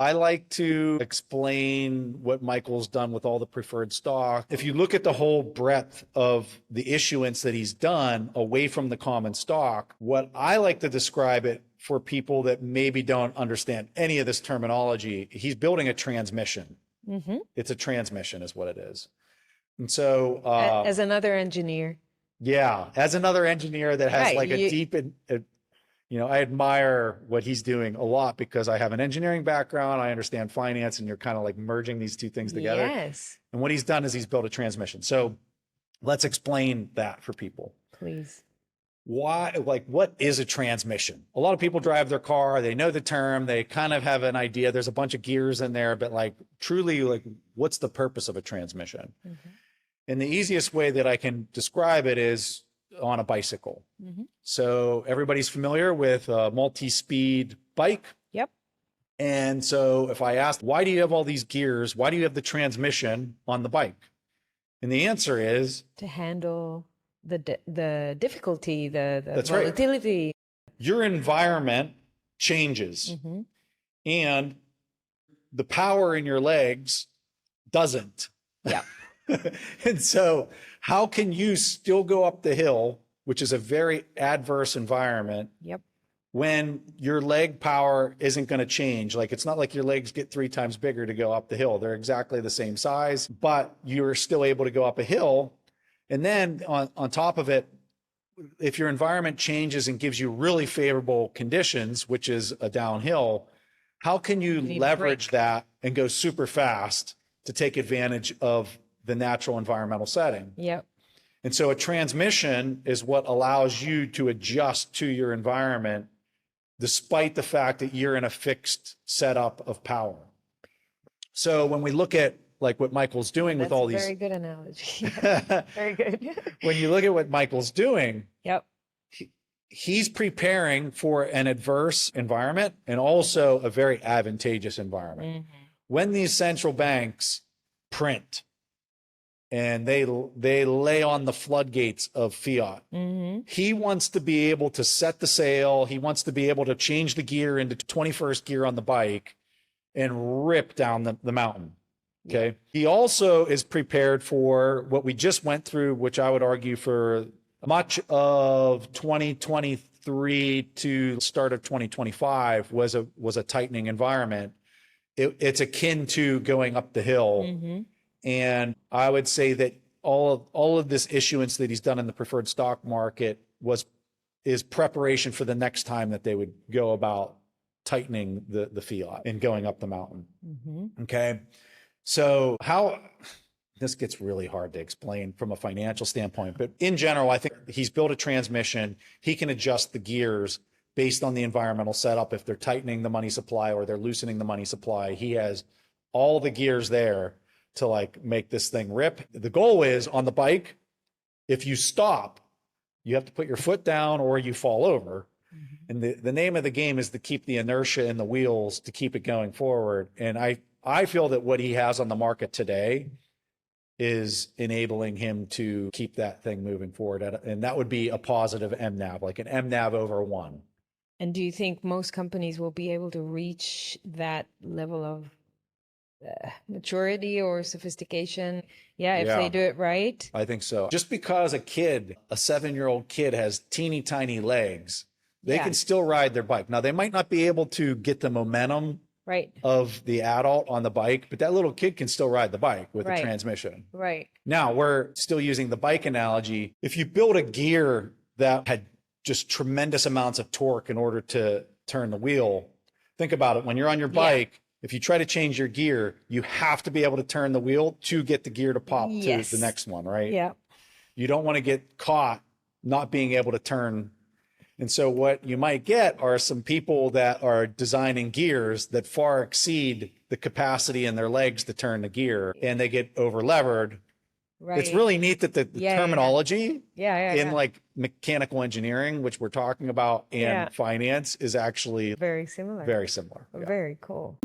I like to explain what Michael's done with all the preferred stock. If you look at the whole breadth of the issuance that he's done away from the common stock, what I like to describe it for people that maybe don't understand any of this terminology, he's building a transmission. It's a transmission is what it is. And so as another engineer. Yeah, as another engineer that has Right, like a deep, I admire what he's doing a lot because I have an engineering background. I understand finance, and you're kind of like merging these two things together. Yes. And what he's done is he's built a transmission. So let's explain that for people. Please. Why, like, what is a transmission? A lot of people drive their car, they know the term, they kind of have an idea. There's a bunch of gears in there, but like truly, like, what's the purpose of a transmission? And the easiest way that I can describe it is on a bicycle. So everybody's familiar with a multi-speed bike. Yep. And so if I asked, why do you have all these gears? Why do you have the transmission on the bike? And the answer is to handle the difficulty, the That's volatility. Right. Your environment changes and the power in your legs doesn't. Yeah. And so how can you still go up the hill, which is a very adverse environment, when your leg power isn't going to change? Like, it's not like your legs get 3 times bigger to go up the hill. They're exactly the same size, but you're still able to go up a hill. And then on top of it, if your environment changes and gives you really favorable conditions, which is a downhill, how can you leverage that and go super fast to take advantage of the natural environmental setting? Yep. And so a transmission is what allows you to adjust to your environment despite the fact that you're in a fixed setup of power. So when we look at like what Michael's doing with all these— Very good analogy. Very good. When you look at what Michael's doing, he's preparing for an adverse environment and also a very advantageous environment. When these central banks print and they lay on the floodgates of fiat, he wants to be able to set the sail. He wants to be able to change the gear into 21st gear on the bike and rip down the mountain. Okay. He also is prepared for what we just went through, which I would argue for much of 2023 to start of 2025 was a tightening environment. It's akin to going up the hill. And I would say that all of this issuance that he's done in the preferred stock market is preparation for the next time that they would go about tightening the fiat and going up the mountain. Okay. So this gets really hard to explain from a financial standpoint, but in general, I think he's built a transmission. He can adjust the gears based on the environmental setup. If they're tightening the money supply or they're loosening the money supply, he has all the gears there to like make this thing rip. The goal is on the bike, if you stop, you have to put your foot down or you fall over. And the name of the game is to keep the inertia in the wheels to keep it going forward. And I feel that what he has on the market today is enabling him to keep that thing moving forward. And that would be a positive mNAV, like an mNAV over 1. And do you think most companies will be able to reach that level of maturity or sophistication? If they do it right. I think so. Just because a 7-year-old kid has teeny tiny legs, they can still ride their bike. Now, they might not be able to get the momentum of the adult on the bike, but that little kid can still ride the bike with a transmission. Now, we're still using the bike analogy. If you build a gear that had just tremendous amounts of torque in order to turn the wheel, think about it. When you're on your bike, if you try to change your gear, you have to be able to turn the wheel to get the gear to pop to the next one, right? You don't want to get caught not being able to turn. And so what you might get are some people that are designing gears that far exceed the capacity in their legs to turn the gear, and they get over levered. It's really neat that the terminology in like mechanical engineering, which we're talking about, and finance is actually very similar. Very similar. Very cool.